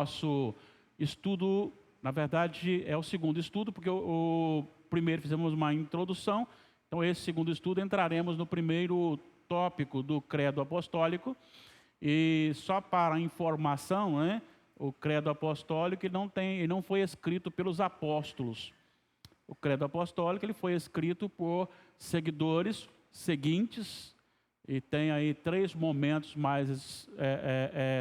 nosso estudo, na verdade é o segundo estudo, porque o primeiro fizemos uma introdução, então esse segundo estudo entraremos no primeiro tópico do credo apostólico. E só para informação, né, o credo apostólico ele não foi escrito pelos apóstolos. O credo apostólico ele foi escrito por seguidores seguintes, e tem aí 3 momentos mais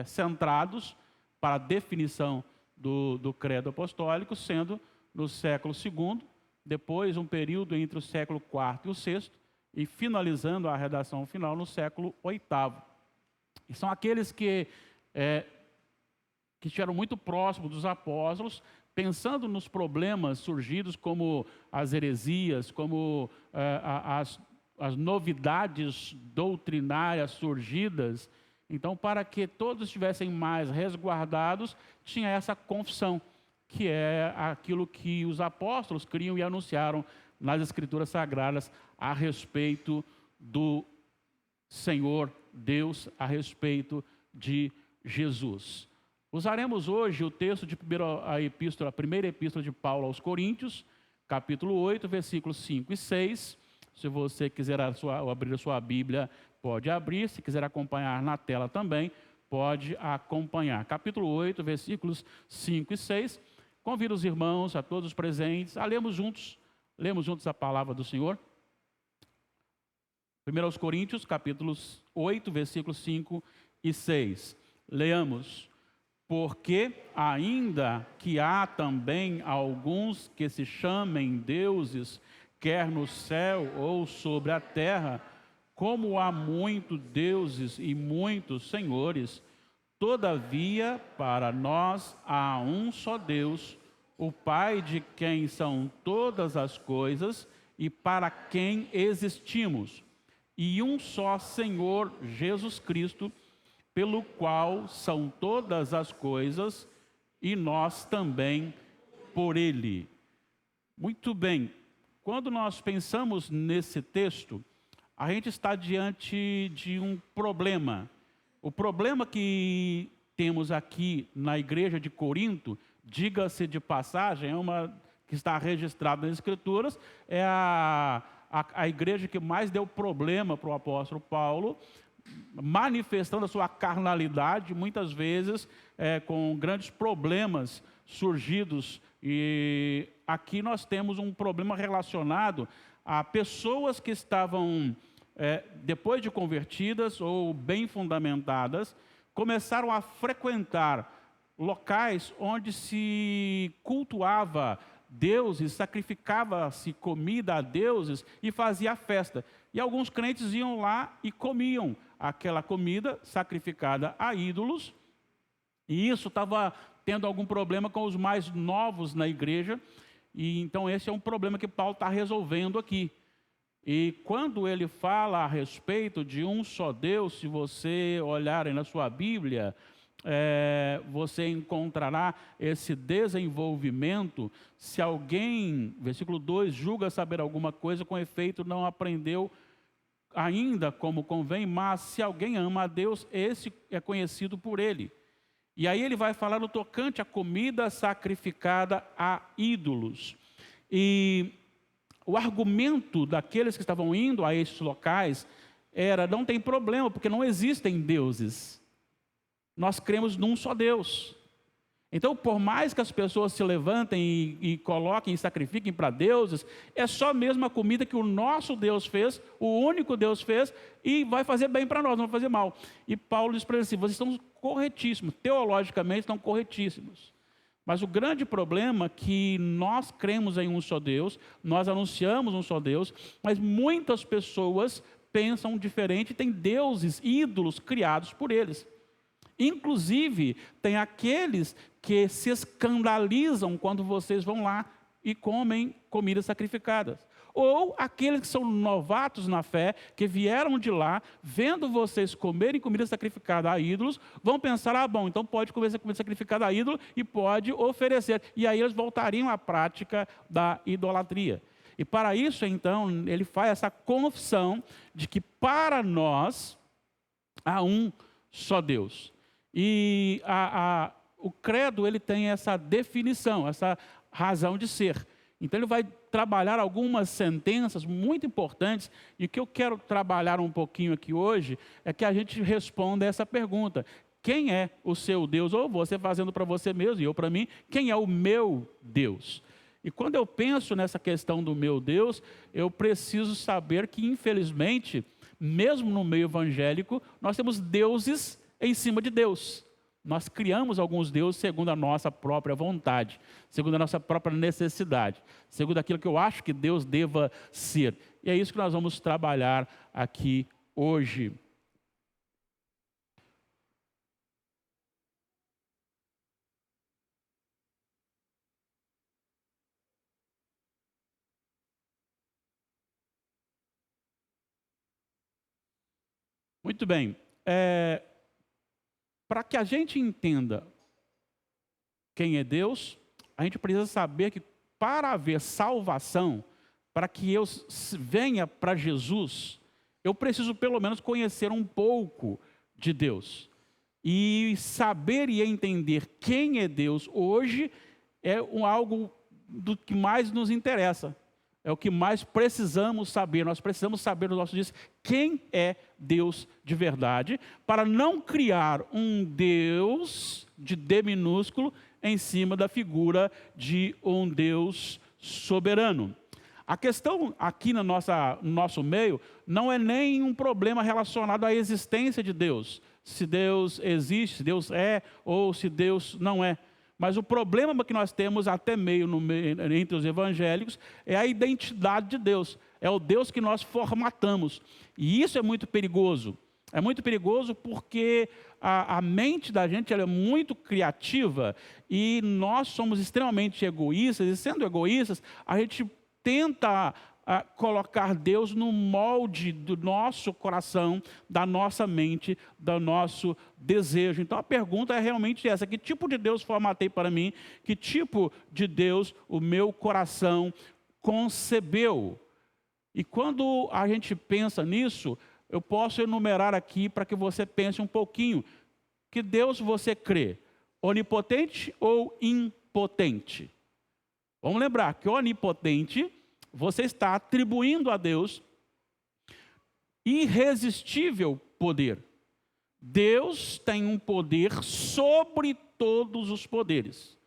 centrados para a definição do credo apostólico, sendo no século II, depois um período entre o século IV e o VI, e finalizando a redação final no século VIII. E são aqueles que estiveram muito próximos dos apóstolos, pensando nos problemas surgidos, como as heresias, como as novidades doutrinárias surgidas. Então, para que todos estivessem mais resguardados, tinha essa confissão, que é aquilo que os apóstolos criam e anunciaram nas Escrituras Sagradas a respeito do Senhor Deus, a respeito de Jesus. Usaremos hoje o texto de a primeira epístola de Paulo aos Coríntios, capítulo 8, versículos 5 e 6. Se você quiser abrir a sua Bíblia, pode abrir. Se quiser acompanhar na tela também, pode acompanhar. Capítulo 8, versículos 5 e 6. Convido os irmãos, a todos os presentes, a lermos juntos a palavra do Senhor. 1 aos Coríntios, capítulos 8, versículos 5 e 6. Leamos. Porque ainda que há também alguns que se chamem deuses, quer no céu ou sobre a terra, como há muitos deuses e muitos senhores, todavia para nós há um só Deus, o Pai de quem são todas as coisas e para quem existimos, e um só Senhor Jesus Cristo, pelo qual são todas as coisas, e nós também por Ele. Muito bem, quando nós pensamos nesse texto, a gente está diante de um problema. O problema que temos aqui na igreja de Corinto, diga-se de passagem, que está registrada nas Escrituras, é a igreja que mais deu problema para o apóstolo Paulo, manifestando a sua carnalidade, muitas vezes com grandes problemas surgidos. E aqui nós temos um problema relacionado a pessoas que estavam, depois de convertidas ou bem fundamentadas, começaram a frequentar locais onde se cultuava deuses, sacrificava-se comida a deuses e fazia festa. E alguns crentes iam lá e comiam aquela comida sacrificada a ídolos, e isso estava tendo algum problema com os mais novos na igreja, e então esse é um problema que Paulo está resolvendo aqui. E quando ele fala a respeito de um só Deus, se você olhar aí na sua Bíblia, você encontrará esse desenvolvimento. Se alguém, versículo 2, julga saber alguma coisa, com efeito não aprendeu ainda como convém, mas se alguém ama a Deus, esse é conhecido por ele. E aí ele vai falar no tocante à comida sacrificada a ídolos. E o argumento daqueles que estavam indo a estes locais era: não tem problema, porque não existem deuses. Nós cremos num só Deus. Então, por mais que as pessoas se levantem e coloquem e sacrifiquem para deuses, é só mesmo a comida que o nosso Deus fez, o único Deus fez, e vai fazer bem para nós, não vai fazer mal. E Paulo diz para eles assim: vocês estão corretíssimos, teologicamente estão corretíssimos. Mas o grande problema é que nós cremos em um só Deus, nós anunciamos um só Deus, mas muitas pessoas pensam diferente, têm deuses, ídolos criados por eles. Inclusive, tem aqueles que se escandalizam quando vocês vão lá e comem comidas sacrificadas. Ou aqueles que são novatos na fé, que vieram de lá, vendo vocês comerem comida sacrificada a ídolos, vão pensar: bom, então pode comer essa comida sacrificada a ídolo e pode oferecer. E aí eles voltariam à prática da idolatria. E para isso, então, ele faz essa confissão de que para nós há um só Deus. E o credo ele tem essa definição, essa razão de ser. Então ele vai trabalhar algumas sentenças muito importantes, e o que eu quero trabalhar um pouquinho aqui hoje é que a gente responda essa pergunta: quem é o seu Deus? Ou você fazendo para você mesmo e eu para mim, quem é o meu Deus? E quando eu penso nessa questão do meu Deus, eu preciso saber que, infelizmente, mesmo no meio evangélico, nós temos deuses em cima de Deus. Nós criamos alguns deuses segundo a nossa própria vontade, segundo a nossa própria necessidade, segundo aquilo que eu acho que Deus deva ser. E é isso que nós vamos trabalhar aqui hoje. Muito bem. Para que a gente entenda quem é Deus, a gente precisa saber que para haver salvação, para que eu venha para Jesus, eu preciso pelo menos conhecer um pouco de Deus. E saber e entender quem é Deus hoje é algo do que mais nos interessa. É o que mais precisamos saber. Nós precisamos saber nos nossos dias quem é Deus de verdade, para não criar um Deus de D minúsculo em cima da figura de um Deus soberano. A questão aqui no nosso meio não é nem um problema relacionado à existência de Deus. Se Deus existe, se Deus é ou se Deus não é. Mas o problema que nós temos até entre os evangélicos é a identidade de Deus. É o Deus que nós formatamos. E isso é muito perigoso. É muito perigoso porque a mente da gente ela é muito criativa e nós somos extremamente egoístas. E sendo egoístas, a gente tenta colocar Deus no molde do nosso coração, da nossa mente, do nosso desejo. Então a pergunta é realmente essa: que tipo de Deus formatei para mim? Que tipo de Deus o meu coração concebeu? E quando a gente pensa nisso, eu posso enumerar aqui para que você pense um pouquinho. Que Deus você crê? Onipotente ou impotente? Vamos lembrar que onipotente, você está atribuindo a Deus irresistível poder. Deus tem um poder sobre todos os poderes.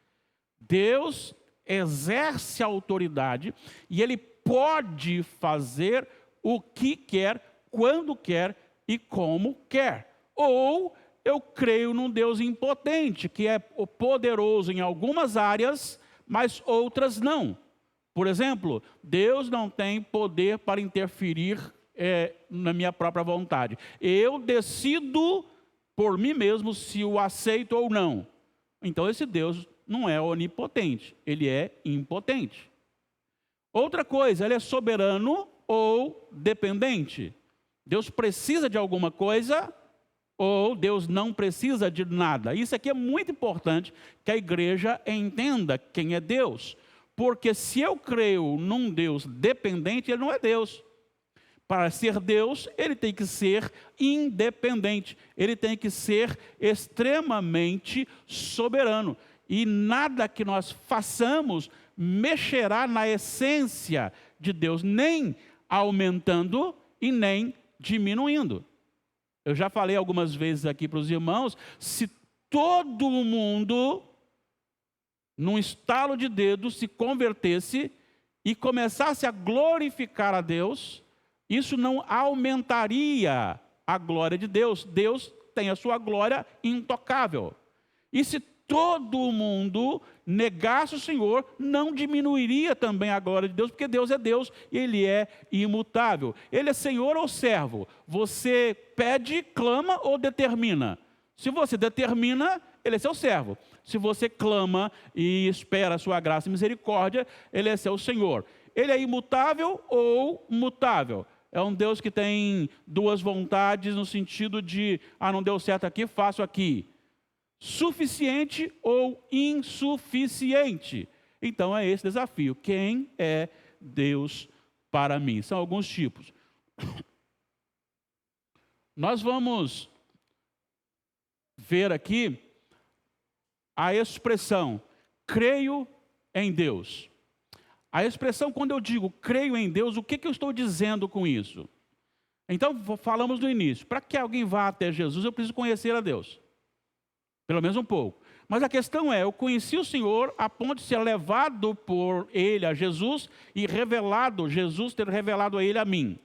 Deus exerce a autoridade e Ele pode fazer o que quer, quando quer e como quer. Ou eu creio num Deus impotente, que é poderoso em algumas áreas, mas outras não. Por exemplo, Deus não tem poder para interferir na minha própria vontade. Eu decido por mim mesmo se o aceito ou não. Então esse Deus não é onipotente, ele é impotente. Outra coisa, ele é soberano ou dependente. Deus precisa de alguma coisa ou Deus não precisa de nada. Isso aqui é muito importante que a igreja entenda quem é Deus. Porque se eu creio num Deus dependente, ele não é Deus. Para ser Deus, ele tem que ser independente. Ele tem que ser extremamente soberano. E nada que nós façamos mexerá na essência de Deus, nem aumentando e nem diminuindo. Eu já falei algumas vezes aqui para os irmãos, se todo mundo, num estalo de dedos, se convertesse e começasse a glorificar a Deus, isso não aumentaria a glória de Deus. Deus tem a sua glória intocável. E se todo mundo negasse o Senhor, não diminuiria também a glória de Deus, porque Deus é Deus e Ele é imutável. Ele é Senhor ou servo? Você pede, clama ou determina? Se você determina, Ele é seu servo. Se você clama e espera a sua graça e misericórdia, Ele é seu Senhor. Ele é imutável ou mutável? É um Deus que tem duas vontades no sentido de, não deu certo aqui, faço aqui. Suficiente ou insuficiente? Então é esse desafio. Quem é Deus para mim? São alguns tipos. Nós vamos ver aqui a expressão creio em Deus. A expressão, quando eu digo creio em Deus, o que eu estou dizendo com isso? Então, falamos no início, para que alguém vá até Jesus, eu preciso conhecer a Deus. Pelo menos um pouco. Mas a questão é, eu conheci o Senhor a ponto de ser levado por Ele a Jesus e revelado, Jesus ter revelado a Ele a mim.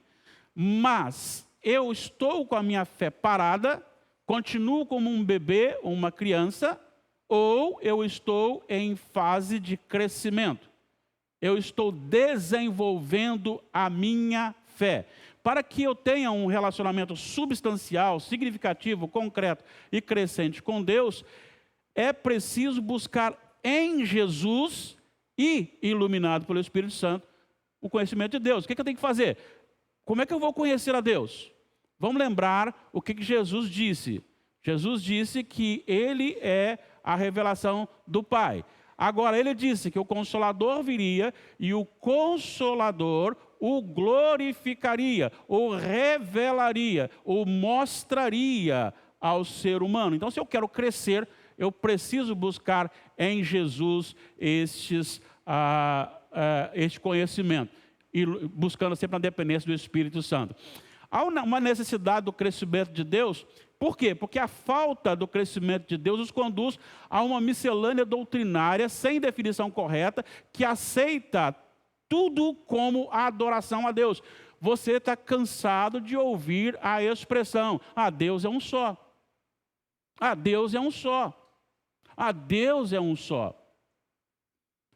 Mas eu estou com a minha fé parada, continuo como um bebê, uma criança, ou eu estou em fase de crescimento. Eu estou desenvolvendo a minha fé. Para que eu tenha um relacionamento substancial, significativo, concreto e crescente com Deus, é preciso buscar em Jesus e, iluminado pelo Espírito Santo, o conhecimento de Deus. O que eu tenho que fazer? Como é que eu vou conhecer a Deus? Vamos lembrar o que Jesus disse. Jesus disse que Ele é a revelação do Pai. Agora, Ele disse que o Consolador viria e o Consolador o glorificaria, o revelaria, o mostraria ao ser humano. Então, se eu quero crescer, eu preciso buscar em Jesus este conhecimento, e buscando sempre a dependência do Espírito Santo. Há uma necessidade do crescimento de Deus. Por quê? Porque a falta do crescimento de Deus os conduz a uma miscelânea doutrinária sem definição correta, que aceita tudo como a adoração a Deus. Você está cansado de ouvir a expressão, Deus é um só. Deus é um só. Deus é um só.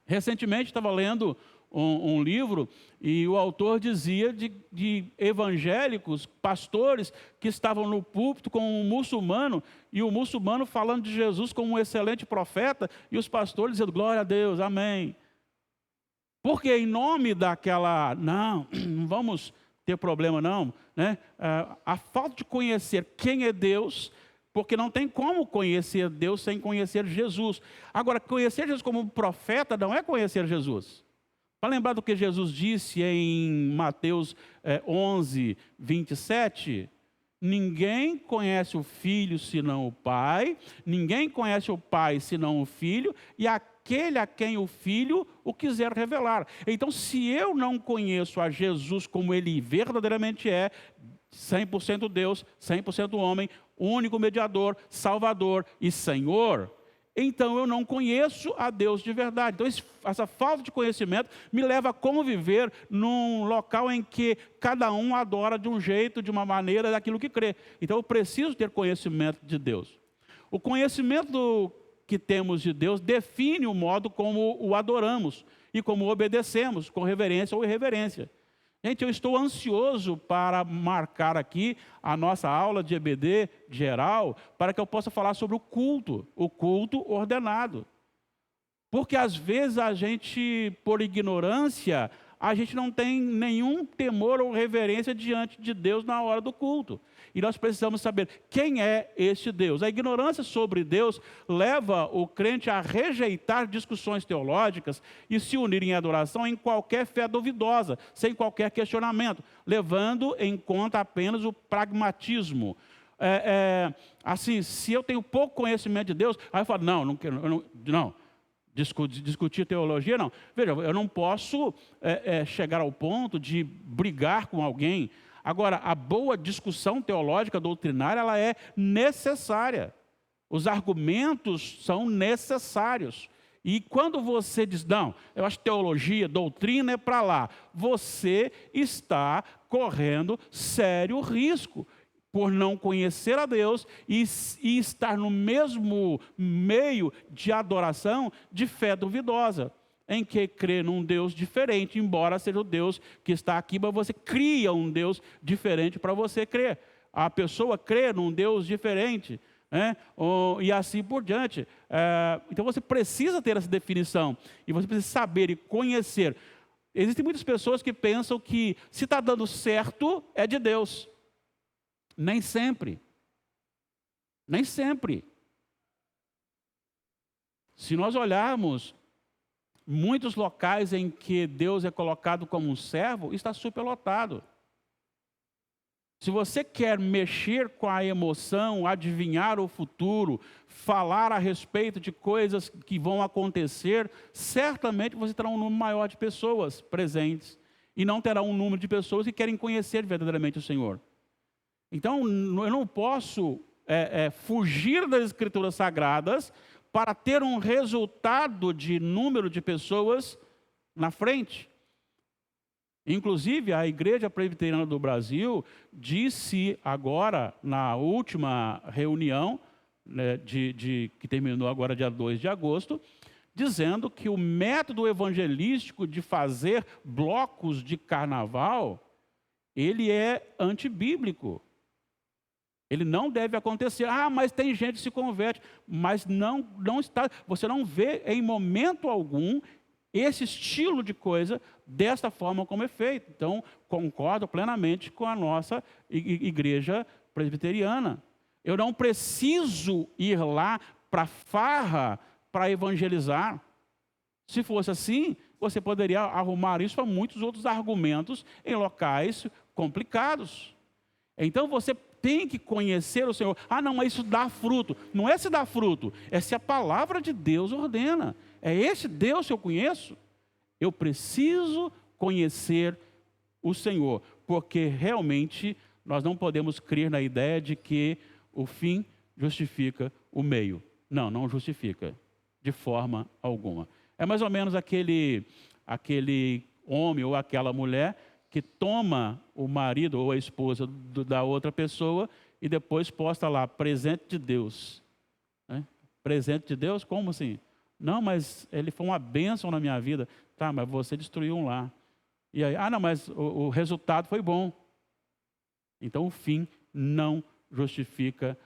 Recentemente estava lendo um livro e o autor dizia de evangélicos, pastores que estavam no púlpito com um muçulmano, e o muçulmano falando de Jesus como um excelente profeta, e os pastores dizendo, glória a Deus, amém. Porque em nome daquela, não vamos ter problema não, né? A falta de conhecer quem é Deus, porque não tem como conhecer Deus sem conhecer Jesus. Agora, conhecer Jesus como profeta não é conhecer Jesus. Para lembrar do que Jesus disse em Mateus 11, 27, ninguém conhece o Filho senão o Pai, ninguém conhece o Pai senão o Filho, e aquele a quem o Filho o quiser revelar. Então, se eu não conheço a Jesus como Ele verdadeiramente é, 100% Deus, 100% homem, único mediador, Salvador e Senhor, então eu não conheço a Deus de verdade. Então essa falta de conhecimento me leva a conviver num local em que cada um adora de um jeito, de uma maneira, daquilo que crê. Então eu preciso ter conhecimento de Deus. O conhecimento que temos de Deus define o modo como o adoramos e como obedecemos, com reverência ou irreverência. Gente, eu estou ansioso para marcar aqui a nossa aula de EBD geral, para que eu possa falar sobre o culto ordenado. Porque às vezes a gente, por ignorância, a gente não tem nenhum temor ou reverência diante de Deus na hora do culto. E nós precisamos saber quem é este Deus. A ignorância sobre Deus leva o crente a rejeitar discussões teológicas e se unir em adoração em qualquer fé duvidosa, sem qualquer questionamento, levando em conta apenas o pragmatismo. Assim, se eu tenho pouco conhecimento de Deus, aí eu falo, não. Discutir teologia, não. Veja, eu não posso chegar ao ponto de brigar com alguém. Agora, a boa discussão teológica, doutrinária, ela é necessária. Os argumentos são necessários. E quando você diz, não, eu acho que teologia, doutrina é para lá, você está correndo sério risco por não conhecer a Deus e estar no mesmo meio de adoração de fé duvidosa, em que crê num Deus diferente, embora seja o Deus que está aqui, mas você cria um Deus diferente para você crer. A pessoa crê num Deus diferente, né? E assim por diante. Então você precisa ter essa definição, e você precisa saber e conhecer. Existem muitas pessoas que pensam que se está dando certo, é de Deus. Nem sempre. Nem sempre. Se nós olharmos muitos locais em que Deus é colocado como um servo, está superlotado. Se você quer mexer com a emoção, adivinhar o futuro, falar a respeito de coisas que vão acontecer, certamente você terá um número maior de pessoas presentes e não terá um número de pessoas que querem conhecer verdadeiramente o Senhor. Então, eu não posso fugir das Escrituras Sagradas para ter um resultado de número de pessoas na frente. Inclusive, a Igreja Presbiteriana do Brasil disse agora, na última reunião, né, que terminou agora dia 2 de agosto, dizendo que o método evangelístico de fazer blocos de carnaval, ele é antibíblico. Ele não deve acontecer. Ah, mas tem gente que se converte. Mas não está, você não vê em momento algum esse estilo de coisa desta forma como é feito. Então, concordo plenamente com a nossa igreja presbiteriana. Eu não preciso ir lá para farra para evangelizar. Se fosse assim, você poderia arrumar isso para muitos outros argumentos em locais complicados. Então, você tem que conhecer o Senhor. Ah, não, mas isso dá fruto. Não é se dá fruto, é se a palavra de Deus ordena. É esse Deus que eu conheço? Eu preciso conhecer o Senhor, porque realmente nós não podemos crer na ideia de que o fim justifica o meio. Não, não justifica, de forma alguma. É mais ou menos aquele homem ou aquela mulher que toma o marido ou a esposa da outra pessoa e depois posta lá, presente de Deus. Né? Presente de Deus? Como assim? Não, mas ele foi uma bênção na minha vida. Tá, mas você destruiu um lar. E aí, não, mas o resultado foi bom. Então, o fim não justifica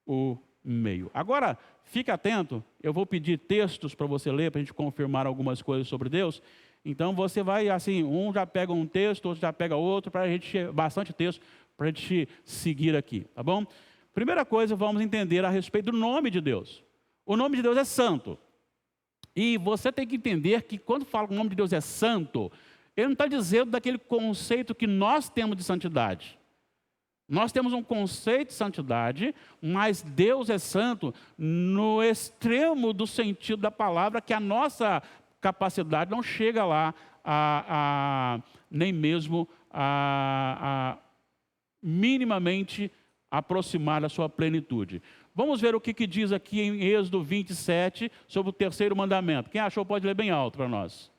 o meio. Agora, fique atento, eu vou pedir textos para você ler, para a gente confirmar algumas coisas sobre Deus. Então, você vai, assim, um já pega um texto, outro já pega outro, para a gente, bastante texto, para a gente seguir aqui, tá bom? Primeira coisa, vamos entender a respeito do nome de Deus. O nome de Deus é santo. E você tem que entender que quando fala que o nome de Deus é santo, ele não está dizendo daquele conceito que nós temos de santidade. Nós temos um conceito de santidade, mas Deus é santo no extremo do sentido da palavra, que a nossa capacidade não chega lá nem mesmo a minimamente aproximar da sua plenitude. Vamos ver o que diz aqui em Êxodo 27 sobre o terceiro mandamento. Quem achou pode ler bem alto para nós.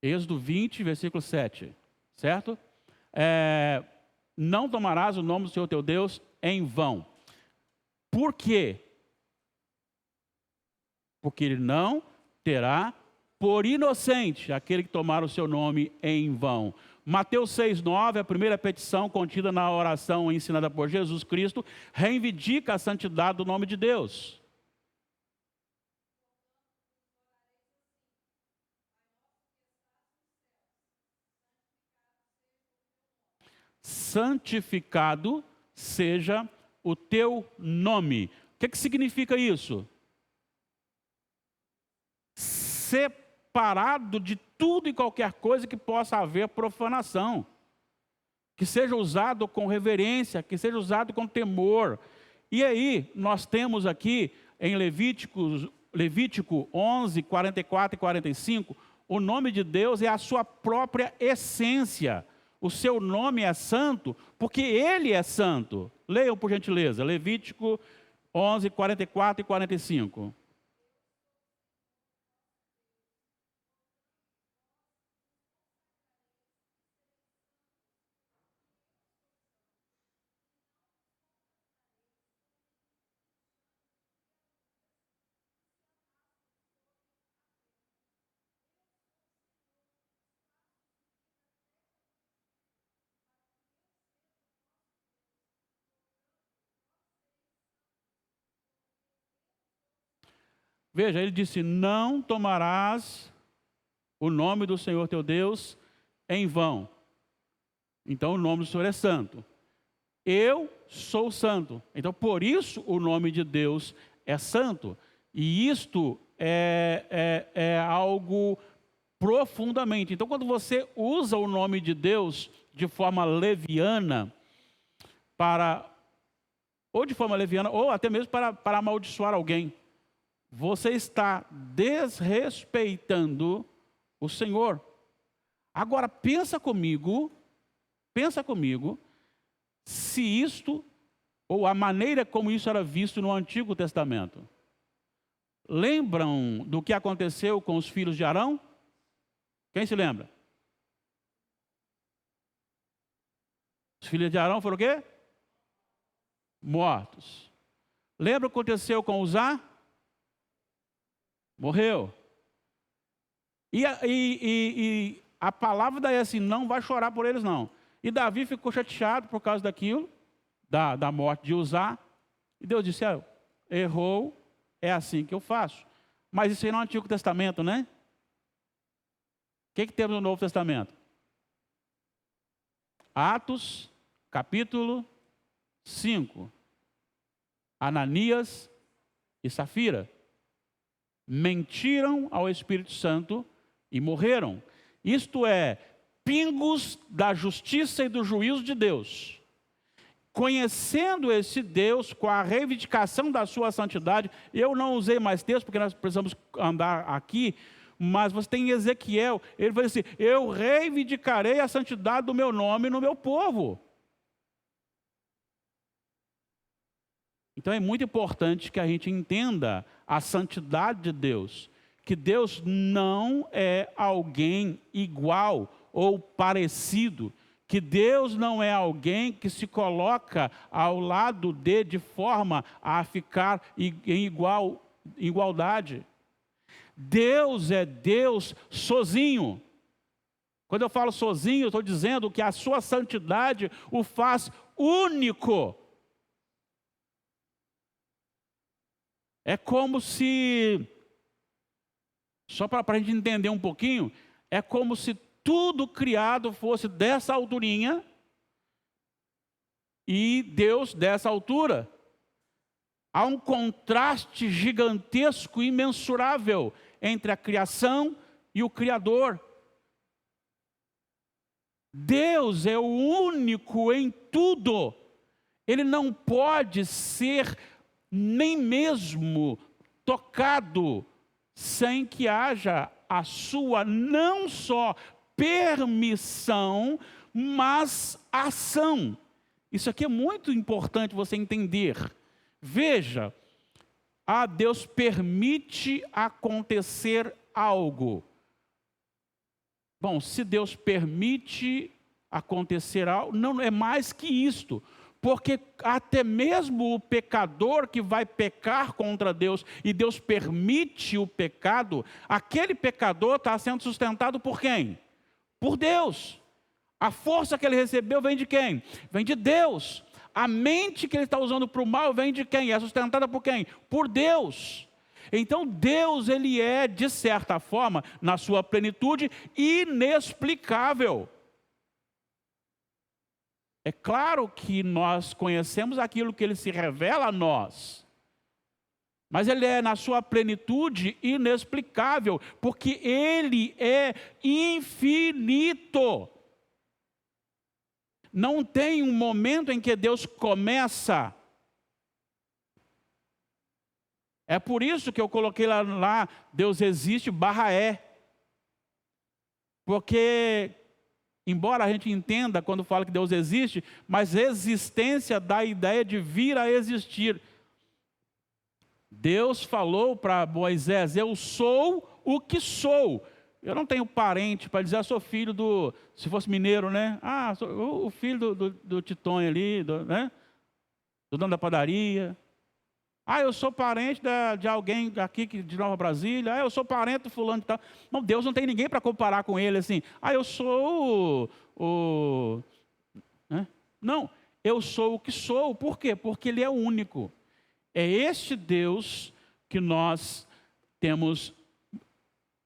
Êxodo 20, versículo 7, certo? Não tomarás o nome do Senhor teu Deus em vão. Por quê? Porque ele não terá por inocente aquele que tomar o seu nome em vão. Mateus 6,9, a primeira petição contida na oração ensinada por Jesus Cristo, reivindica a santidade do nome de Deus. Santificado seja o teu nome. O que significa isso? Separado de tudo e qualquer coisa que possa haver profanação. Que seja usado com reverência, que seja usado com temor. E aí, nós temos aqui em Levítico 11, 44 e 45, o nome de Deus é a sua própria essência. O seu nome é santo, porque Ele é santo. Leiam, por gentileza, Levítico 11, 44 e 45. Veja, ele disse, não tomarás o nome do Senhor teu Deus em vão. Então o nome do Senhor é santo. Eu sou santo. Então por isso o nome de Deus é santo. E isto é algo profundamente. Então, quando você usa o nome de Deus de forma leviana, ou até mesmo para amaldiçoar alguém, você está desrespeitando o Senhor. Agora, pensa comigo, se isto, ou a maneira como isso era visto no Antigo Testamento. Lembram do que aconteceu com os filhos de Arão? Quem se lembra? Os filhos de Arão foram o quê? Mortos. Lembra o que aconteceu com Uzá? Morreu. E a palavra daí é assim, não vai chorar por eles não. E Davi ficou chateado por causa daquilo, da morte de Uzá. E Deus disse, errou, é assim que eu faço. Mas isso aí não é no Antigo Testamento, né? O que temos no Novo Testamento? Atos, capítulo 5. Ananias e Safira mentiram ao Espírito Santo e morreram. Isto é, pingos da justiça e do juízo de Deus. Conhecendo esse Deus, com a reivindicação da sua santidade, eu não usei mais texto, porque nós precisamos andar aqui, mas você tem Ezequiel, ele vai dizer assim, eu reivindicarei a santidade do meu nome no meu povo. Então é muito importante que a gente entenda a santidade de Deus, que Deus não é alguém igual ou parecido, que Deus não é alguém que se coloca ao lado de forma a ficar em igualdade. Deus é Deus sozinho. Quando eu falo sozinho, eu estou dizendo que a sua santidade o faz único. É como se, só para a gente entender um pouquinho, é como se tudo criado fosse dessa alturinha e Deus dessa altura. Há um contraste gigantesco, imensurável entre a criação e o Criador. Deus é o único em tudo. Ele não pode ser nem mesmo tocado sem que haja a sua não só permissão, mas ação. Isso aqui é muito importante você entender. Veja, Deus permite acontecer algo. Bom, se Deus permite acontecer algo, não é mais que isto. Porque até mesmo o pecador que vai pecar contra Deus, e Deus permite o pecado, aquele pecador está sendo sustentado por quem? Por Deus. A força que ele recebeu vem de quem? Vem de Deus. A mente que ele está usando para o mal vem de quem? É sustentada por quem? Por Deus. Então Deus, ele é, de certa forma, na sua plenitude, inexplicável. É claro que nós conhecemos aquilo que ele se revela a nós, mas ele é na sua plenitude inexplicável, porque ele é infinito. Não tem um momento em que Deus começa. É por isso que eu coloquei lá Deus existe /é. Porque embora a gente entenda quando fala que Deus existe, mas existência dá a ideia de vir a existir. Deus falou para Moisés, eu sou o que sou. Eu não tenho parente para dizer, eu sou filho do, se fosse mineiro, né? Sou o filho do Titonho ali, né? Do dono da padaria. Eu sou parente de alguém aqui de Nova Brasília. Eu sou parente do fulano e tal. Não, Deus não tem ninguém para comparar com ele assim. Eu sou né? Não, eu sou o que sou. Por quê? Porque ele é único. É este Deus que nós temos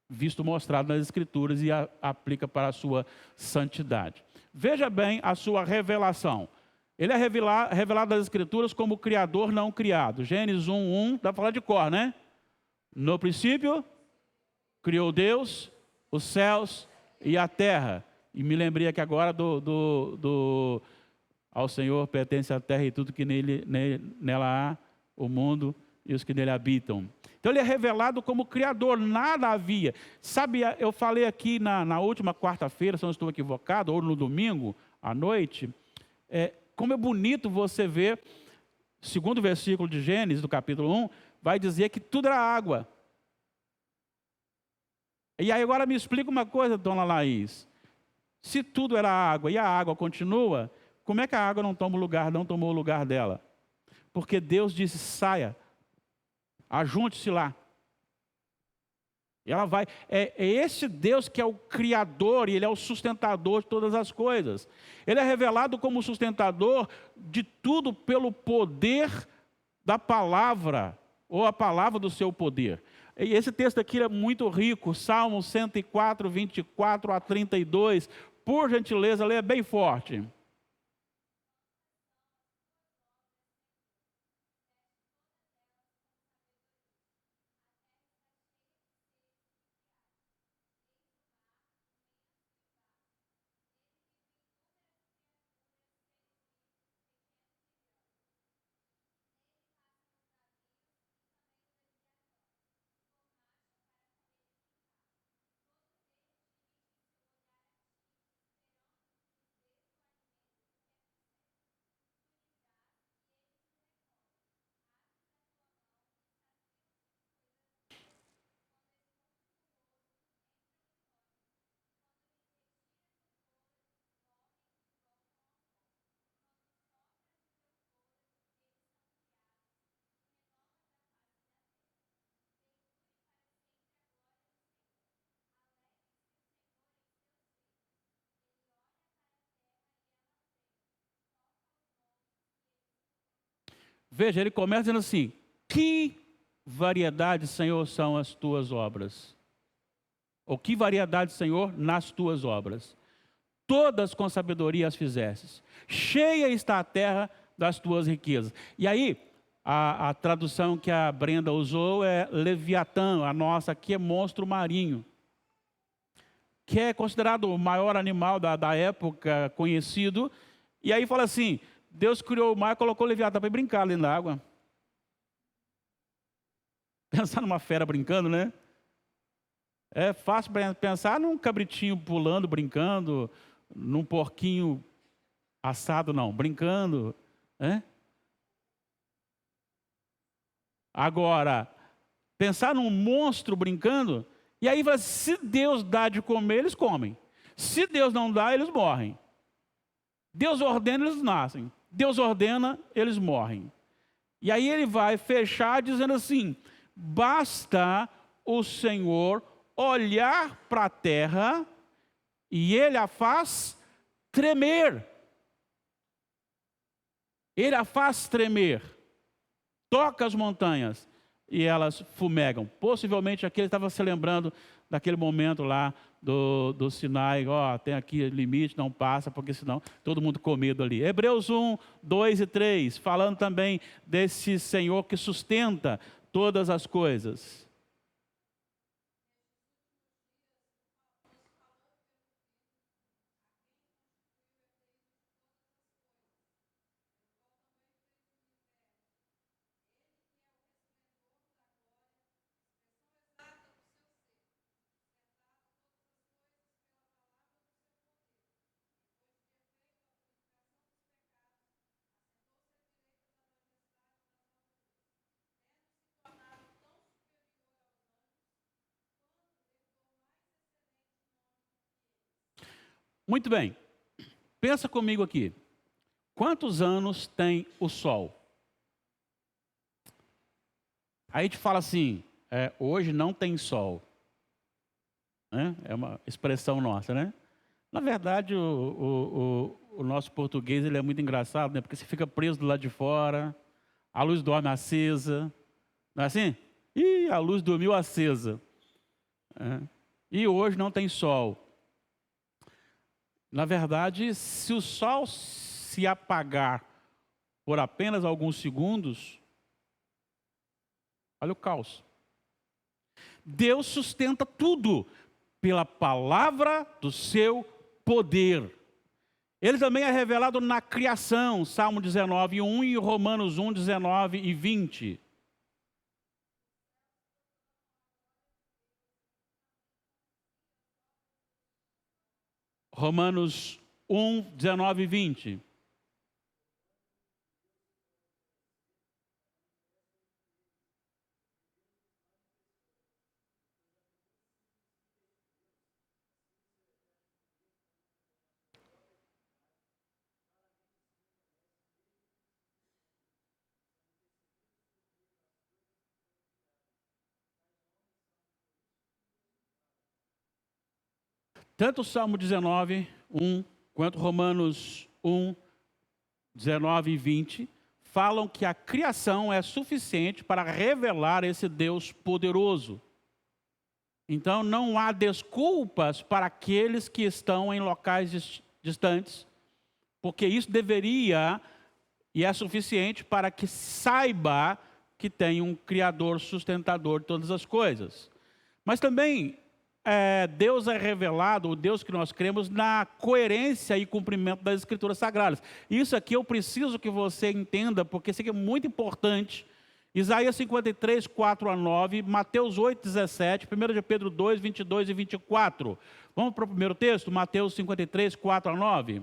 visto mostrado nas Escrituras e aplica para a sua santidade. Veja bem a sua revelação. Ele é revelado nas Escrituras como Criador não criado. Gênesis 1:1, dá para falar de cor, né? No princípio, criou Deus os céus e a terra. E me lembrei aqui agora ao Senhor pertence a terra e tudo que nela há, o mundo e os que nele habitam. Então ele é revelado como Criador, nada havia. Sabe, eu falei aqui na última quarta-feira, se não estou equivocado, ou no domingo à noite, como é bonito você ver, segundo o versículo de Gênesis, do capítulo 1, vai dizer que tudo era água. E aí agora me explica uma coisa, dona Laís. Se tudo era água e a água continua, como é que a água não tomou o lugar dela? Porque Deus disse, saia, ajunte-se lá. E ela vai. É esse Deus que é o Criador e Ele é o sustentador de todas as coisas. Ele é revelado como sustentador de tudo pelo poder da palavra, ou a palavra do seu poder. E esse texto aqui é muito rico, Salmo 104, 24 a 32. Por gentileza, leia bem forte. Veja, ele começa dizendo assim, que variedade, Senhor, são as tuas obras? Ou que variedade, Senhor, nas tuas obras? Todas com sabedoria as fizestes. Cheia está a terra das tuas riquezas. E aí, a tradução que a Brenda usou é Leviatã, a nossa aqui é monstro marinho, que é considerado o maior animal da época conhecido. E aí fala assim, Deus criou o mar e colocou o Leviatã para brincar dentro da água. Pensar numa fera brincando, né? É fácil pensar num cabritinho pulando, brincando, num porquinho assado, não, brincando. Né? Agora, pensar num monstro brincando, e aí se Deus dá de comer, eles comem. Se Deus não dá, eles morrem. Deus ordena, eles nascem. Deus ordena, eles morrem. E aí ele vai fechar dizendo assim, basta o Senhor olhar para a terra e Ele a faz tremer. Ele a faz tremer. Toca as montanhas e elas fumegam. Possivelmente aqui ele estava se lembrando daquele momento lá do Sinai. Tem aqui limite, não passa, porque senão todo mundo com medo ali. Hebreus 1, 2 e 3, falando também desse Senhor que sustenta todas as coisas. Muito bem, pensa comigo aqui. Quantos anos tem o Sol? Aí a gente fala assim, hoje não tem Sol. Né? É uma expressão nossa, né? Na verdade, o nosso português ele é muito engraçado, né? Porque você fica preso do lado de fora, a luz dorme acesa, não é assim? Ih, a luz dormiu acesa. E hoje não tem sol. Na verdade, se o sol se apagar por apenas alguns segundos, olha o caos. Deus sustenta tudo pela palavra do seu poder. Ele também é revelado na criação, Salmo 19, 1 e Romanos 1, 19 e 20. Romanos 1, 19 e 20. Tanto o Salmo 19, 1, quanto Romanos 1, 19 e 20, falam que a criação é suficiente para revelar esse Deus poderoso. Então não há desculpas para aqueles que estão em locais distantes, porque isso deveria e é suficiente para que saiba que tem um Criador sustentador de todas as coisas. Mas também Deus é revelado, o Deus que nós cremos, na coerência e cumprimento das Escrituras Sagradas. Isso aqui eu preciso que você entenda, porque isso aqui é muito importante. Isaías 53, 4 a 9, Mateus 8, 17, 1 de Pedro 2, 22 e 24. Vamos para o primeiro texto, Mateus 53, 4 a 9.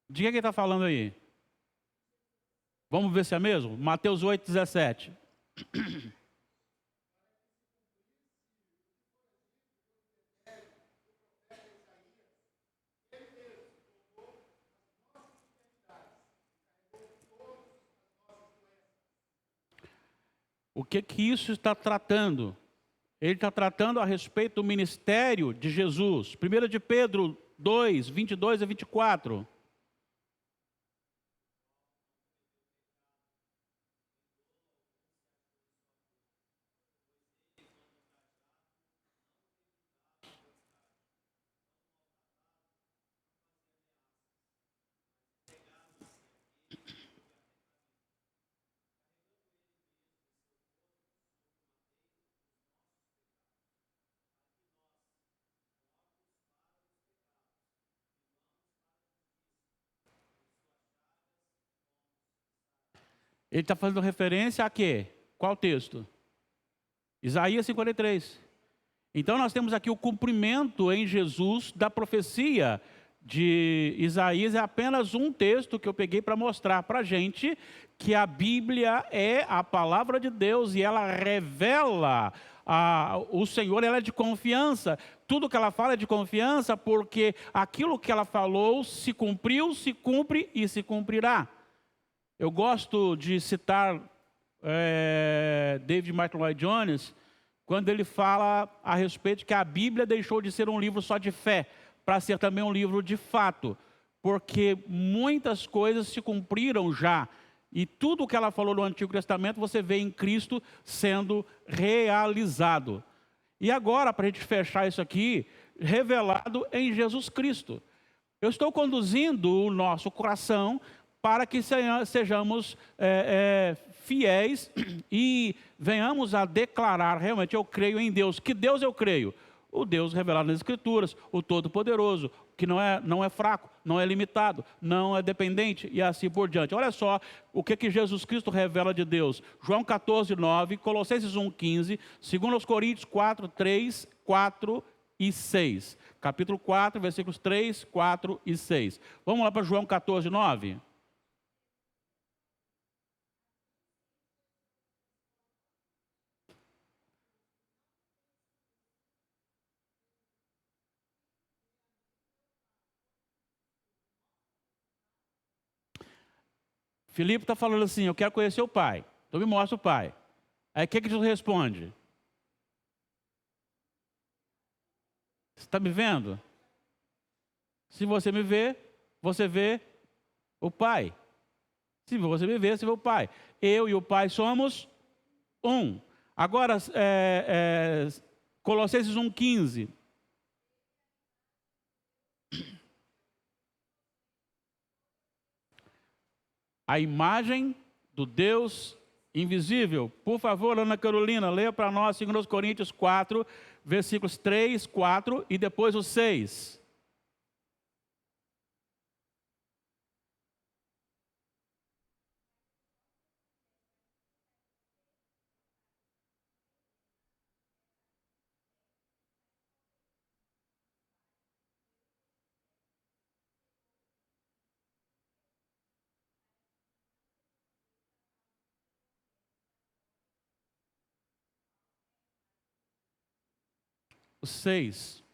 Diga quem está falando aí. Vamos ver se é mesmo? Mateus 8, 17. O que isso está tratando? Ele está tratando a respeito do ministério de Jesus. 1 de Pedro 2, 22 a 24. Ele está fazendo referência a quê? Qual texto? Isaías 53. Então nós temos aqui o cumprimento em Jesus da profecia de Isaías. É apenas um texto que eu peguei para mostrar para a gente que a Bíblia é a palavra de Deus e ela revela o Senhor, ela é de confiança. Tudo que ela fala é de confiança porque aquilo que ela falou se cumpriu, se cumpre e se cumprirá. Eu gosto de citar David Martin Lloyd Jones, quando ele fala a respeito de que a Bíblia deixou de ser um livro só de fé, para ser também um livro de fato, porque muitas coisas se cumpriram já, e tudo o que ela falou no Antigo Testamento, você vê em Cristo sendo realizado. E agora, para a gente fechar isso aqui, revelado em Jesus Cristo. Eu estou conduzindo o nosso coração para que sejamos fiéis e venhamos a declarar realmente: eu creio em Deus. Que Deus eu creio? O Deus revelado nas Escrituras, o Todo-Poderoso, que não é fraco, não é limitado, não é dependente e assim por diante. Olha só o que Jesus Cristo revela de Deus. João 14, 9, Colossenses 1, 15, 2 Coríntios 4, 3, 4 e 6. Capítulo 4, versículos 3, 4 e 6. Vamos lá para João 14, 9. Filipe está falando assim: eu quero conhecer o Pai. Então me mostra o Pai. Aí o que Jesus responde? Você está me vendo? Se você me vê, você vê o Pai. Se você me vê, você vê o Pai. Eu e o Pai somos um. Agora, Colossenses 1,15. A imagem do Deus invisível. Por favor, Ana Carolina, leia para nós 2 Coríntios 4, versículos 3, 4 e depois o 6. O 6.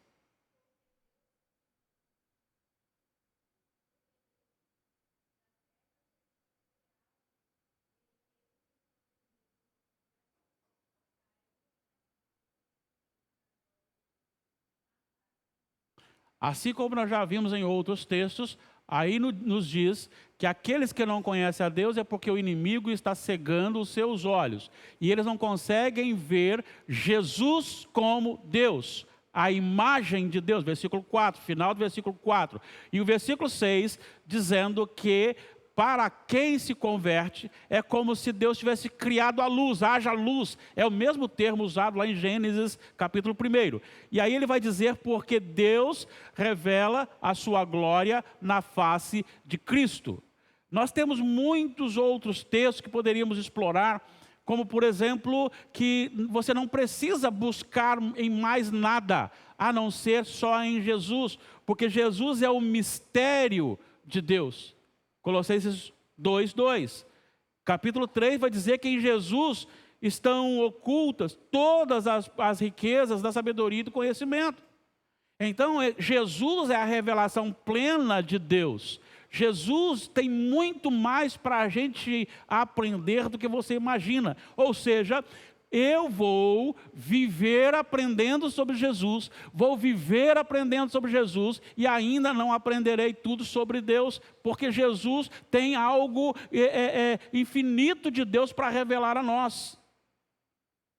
Assim como nós já vimos em outros textos, aí nos diz que aqueles que não conhecem a Deus é porque o inimigo está cegando os seus olhos. E eles não conseguem ver Jesus como Deus, a imagem de Deus. Versículo 4, final do versículo 4. E o versículo 6, dizendo que para quem se converte, é como se Deus tivesse criado a luz, haja luz. É o mesmo termo usado lá em Gênesis, capítulo 1. E aí ele vai dizer: porque Deus revela a sua glória na face de Cristo. Nós temos muitos outros textos que poderíamos explorar, como por exemplo, que você não precisa buscar em mais nada, a não ser só em Jesus, porque Jesus é o mistério de Deus. Colossenses 2:2. Capítulo 3 vai dizer que em Jesus estão ocultas todas as riquezas da sabedoria e do conhecimento. Então, Jesus é a revelação plena de Deus. Jesus tem muito mais para a gente aprender do que você imagina. Ou seja, eu vou viver aprendendo sobre Jesus, vou viver aprendendo sobre Jesus e ainda não aprenderei tudo sobre Deus, porque Jesus tem algo infinito de Deus para revelar a nós.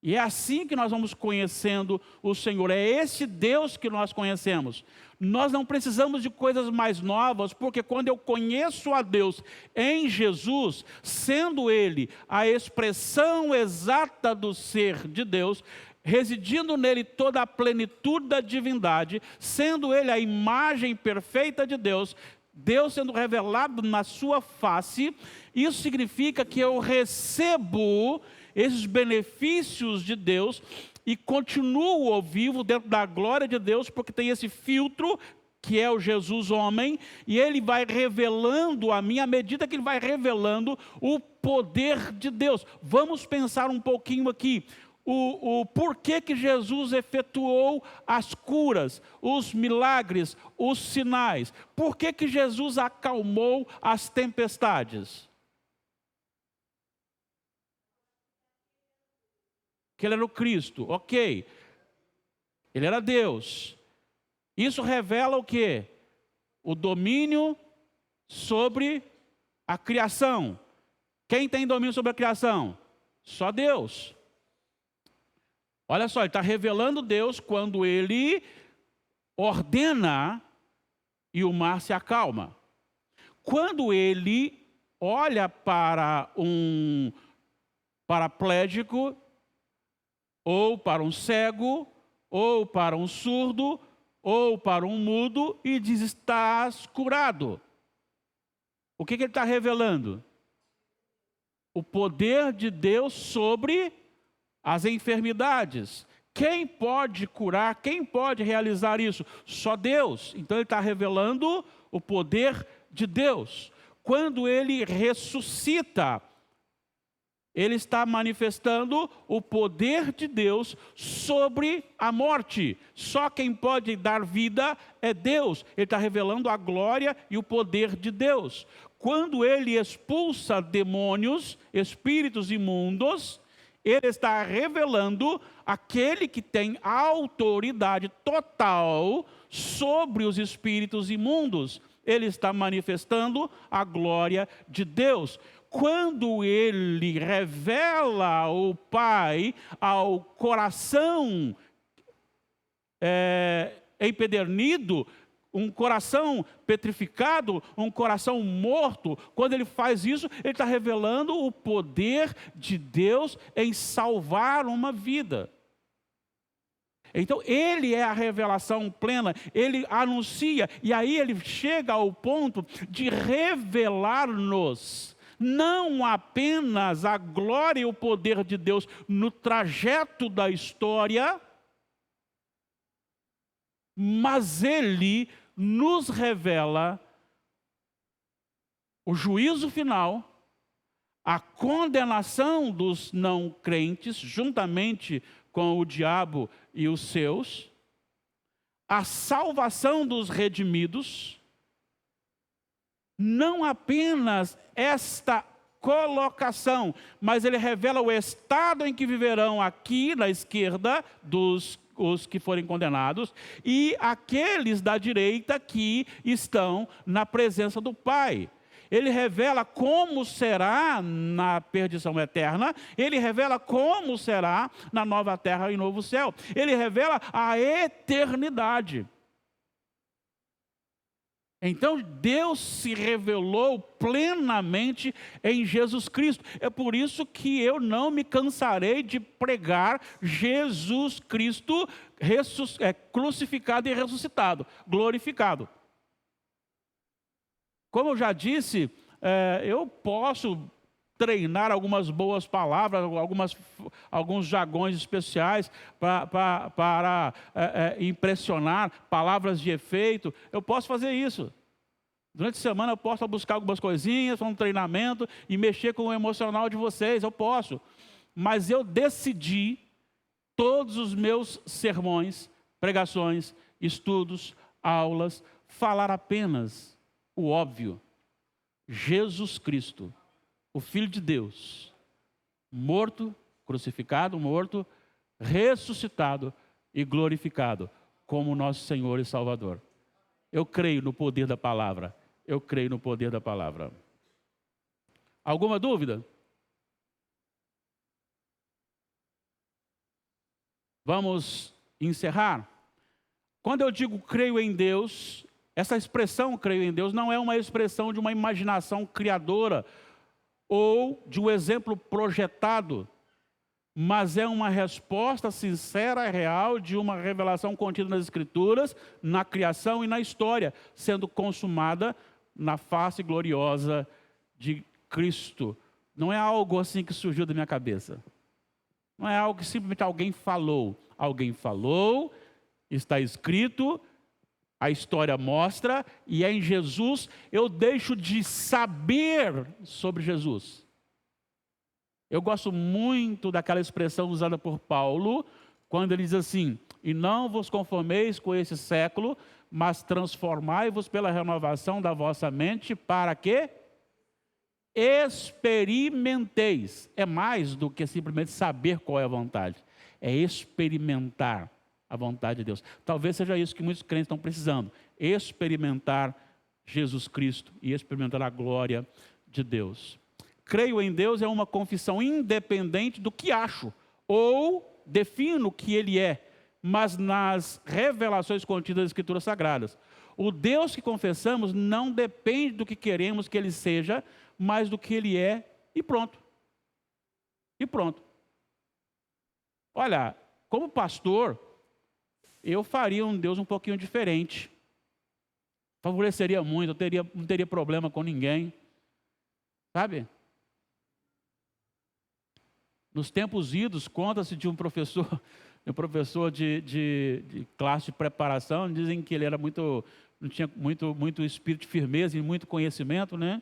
E é assim que nós vamos conhecendo o Senhor, é esse Deus que nós conhecemos. Nós não precisamos de coisas mais novas, porque quando eu conheço a Deus em Jesus, sendo Ele a expressão exata do ser de Deus, residindo nele toda a plenitude da divindade, sendo Ele a imagem perfeita de Deus, Deus sendo revelado na sua face, isso significa que eu recebo esses benefícios de Deus e continuo vivo dentro da glória de Deus, porque tem esse filtro que é o Jesus homem, e ele vai revelando a mim, à medida que ele vai revelando o poder de Deus. Vamos pensar um pouquinho aqui. O porquê que Jesus efetuou as curas, os milagres, os sinais. Por que Jesus acalmou as tempestades? Que ele era o Cristo, ok. Ele era Deus. Isso revela o quê? O domínio sobre a criação. Quem tem domínio sobre a criação? Só Deus. Olha só, ele está revelando Deus quando ele ordena e o mar se acalma. Quando ele olha para um paraplégico, ou para um cego, ou para um surdo, ou para um mudo, e diz: estás curado. O que ele está revelando? O poder de Deus sobre as enfermidades. Quem pode curar? Quem pode realizar isso? Só Deus. Então ele está revelando o poder de Deus. Quando ele ressuscita, ele está manifestando o poder de Deus sobre a morte. Só quem pode dar vida é Deus. Ele está revelando a glória e o poder de Deus. Quando ele expulsa demônios, espíritos imundos, ele está revelando aquele que tem autoridade total sobre os espíritos imundos. Ele está manifestando a glória de Deus. Quando ele revela o Pai ao coração empedernido, um coração petrificado, um coração morto, quando ele faz isso, ele está revelando o poder de Deus em salvar uma vida. Então, ele é a revelação plena, ele anuncia, e aí ele chega ao ponto de revelar-nos não apenas a glória e o poder de Deus no trajeto da história, mas ele nos revela o juízo final, a condenação dos não crentes, juntamente com o diabo e os seus, a salvação dos redimidos, não apenas esta colocação, mas ele revela o estado em que viverão aqui na esquerda os que forem condenados, e aqueles da direita que estão na presença do Pai. Ele revela como será na perdição eterna, ele revela como será na nova terra e novo céu. Ele revela a eternidade. Então Deus se revelou plenamente em Jesus Cristo. É por isso que eu não me cansarei de pregar Jesus Cristo crucificado e ressuscitado, glorificado. Como eu já disse, eu posso treinar algumas boas palavras, alguns jargões especiais para impressionar, palavras de efeito. Eu posso fazer isso. Durante a semana eu posso buscar algumas coisinhas, um treinamento e mexer com o emocional de vocês, eu posso. Mas eu decidi, todos os meus sermões, pregações, estudos, aulas, falar apenas o óbvio: Jesus Cristo, o Filho de Deus, morto, crucificado, morto, ressuscitado e glorificado como nosso Senhor e Salvador. Eu creio no poder da palavra. Eu creio no poder da palavra. Alguma dúvida? Vamos encerrar. Quando eu digo creio em Deus, essa expressão creio em Deus não é uma expressão de uma imaginação criadora ou de um exemplo projetado, mas é uma resposta sincera e real de uma revelação contida nas Escrituras, na criação e na história, sendo consumada na face gloriosa de Cristo. Não é algo assim que surgiu da minha cabeça. Não é algo que simplesmente alguém falou. Alguém falou, está escrito, a história mostra, e é em Jesus. Eu deixo de saber sobre Jesus. Eu gosto muito daquela expressão usada por Paulo, quando ele diz assim: e não vos conformeis com esse século, mas transformai-vos pela renovação da vossa mente, para que experimenteis. É mais do que simplesmente saber qual é a vontade, é experimentar a vontade de Deus. Talvez seja isso que muitos crentes estão precisando: experimentar Jesus Cristo e experimentar a glória de Deus. Creio em Deus é uma confissão independente do que acho ou defino o que Ele é, mas nas revelações contidas nas Escrituras Sagradas. O Deus que confessamos não depende do que queremos que Ele seja, mas do que Ele é, e pronto. E pronto. Olha, como pastor, eu faria um Deus um pouquinho diferente. Favoreceria muito, não teria problema com ninguém. Sabe? Nos tempos idos, conta-se de um professor de classe de preparação, dizem que ele era não tinha muito espírito de firmeza e muito conhecimento, né?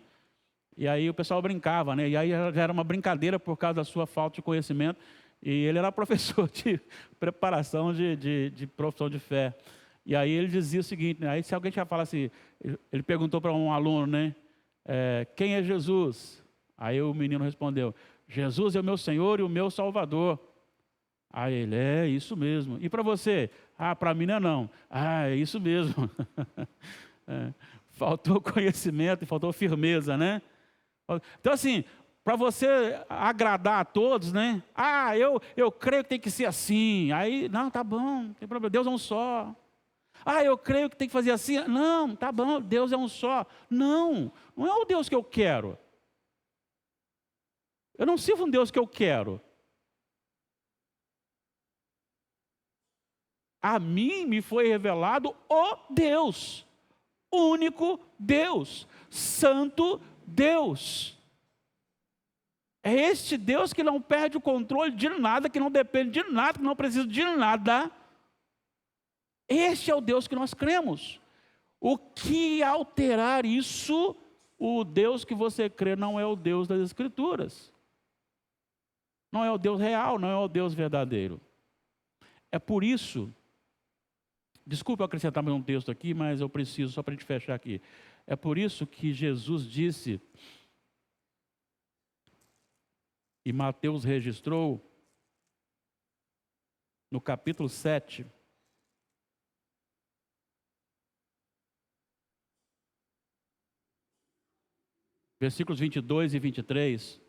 E aí o pessoal brincava, né? E aí já era uma brincadeira por causa da sua falta de conhecimento. E ele era professor de preparação de profissão de fé. E aí ele dizia o seguinte, né? Aí se alguém já fala assim, ele perguntou para um aluno, né? Quem é Jesus? Aí o menino respondeu, Jesus é o meu Senhor e o meu Salvador. Aí ele, é isso mesmo. E para você? Para mim não. É isso mesmo. Faltou conhecimento e faltou firmeza, né? Então assim, para você agradar a todos, né? Eu creio que tem que ser assim. Aí, não, tá bom, não tem problema, Deus é um só. Eu creio que tem que fazer assim. Não, tá bom, Deus é um só. Não é o Deus que eu quero. Eu não sirvo um Deus que eu quero. A mim me foi revelado o Deus, único Deus, santo Deus. É este Deus que não perde o controle de nada, que não depende de nada, que não precisa de nada. Este é o Deus que nós cremos. O que alterar isso, o Deus que você crê não é o Deus das Escrituras. Não é o Deus real, não é o Deus verdadeiro. É por isso, desculpe eu acrescentar mais um texto aqui, mas eu preciso, só para a gente fechar aqui. É por isso que Jesus disse, e Mateus registrou, no capítulo 7, versículos 22 e 23,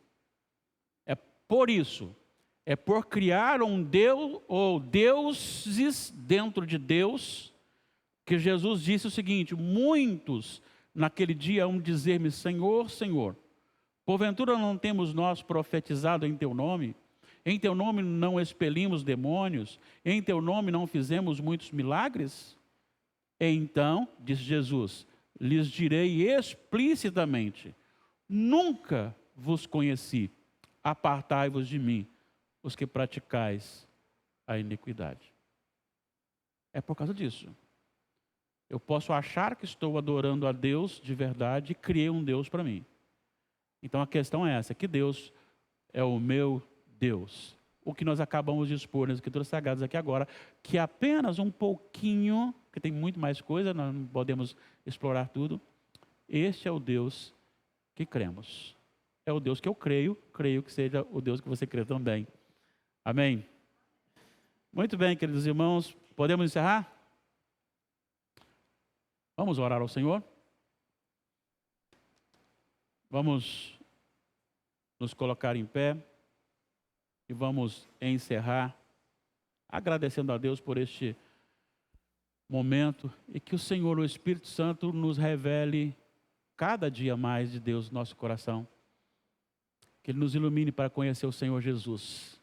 por isso, é por criar um Deus, ou deuses dentro de Deus, que Jesus disse o seguinte, muitos naquele dia hão de dizer-me, Senhor, Senhor, porventura não temos nós profetizado em Teu nome? Em Teu nome não expelimos demônios? Em Teu nome não fizemos muitos milagres? Então, disse Jesus, lhes direi explicitamente, nunca vos conheci. Apartai-vos de mim, os que praticais a iniquidade. É por causa disso. Eu posso achar que estou adorando a Deus de verdade e criei um Deus para mim. Então a questão é essa, que Deus é o meu Deus. O que nós acabamos de expor nas Escrituras Sagradas aqui agora, que é apenas um pouquinho, porque tem muito mais coisa, nós não podemos explorar tudo. Este é o Deus que cremos. É o Deus que eu creio que seja o Deus que você crê também. Amém? Muito bem, queridos irmãos, podemos encerrar? Vamos orar ao Senhor? Vamos nos colocar em pé e vamos encerrar agradecendo a Deus por este momento e que o Senhor, o Espírito Santo, nos revele cada dia mais de Deus no nosso coração. Que Ele nos ilumine para conhecer o Senhor Jesus.